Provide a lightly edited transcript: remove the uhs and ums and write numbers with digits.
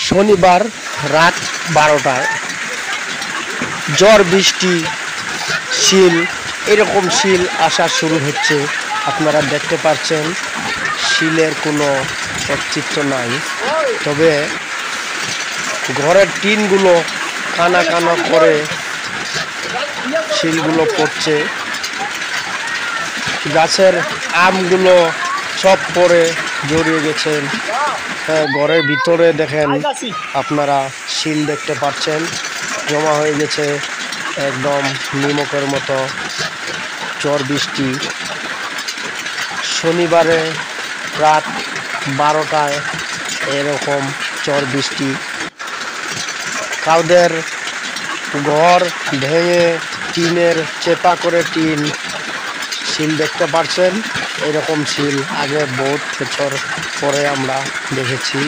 শনিবার রাত 12টায় ঝড় বৃষ্টি শিল এরকম শিল আসা শুরু হচ্ছে। আপনারা দেখতে পাচ্ছেন শিলের কোনো চিত্র নাই, তবে ঘরের টিনগুলো কানা কানা করে শিলগুলো পড়ছে। গাছের আমগুলো সব পড়ে জড়িয়ে গেছেন। ঘরের ভিতরে দেখেন আপনারা শিল দেখতে পাচ্ছেন, জমা হয়ে গেছে একদম নিমকের মতো। ঝড় বৃষ্টি শনিবারে রাত 12টায় এরকম ঝড় বৃষ্টি। কাউদের ঘর ভেঙে টিনের চেপা করে টিন শিল দেখতে পাচ্ছেন। এরকম শিল আগে বহুত বছর পরে আমরা দেখেছি।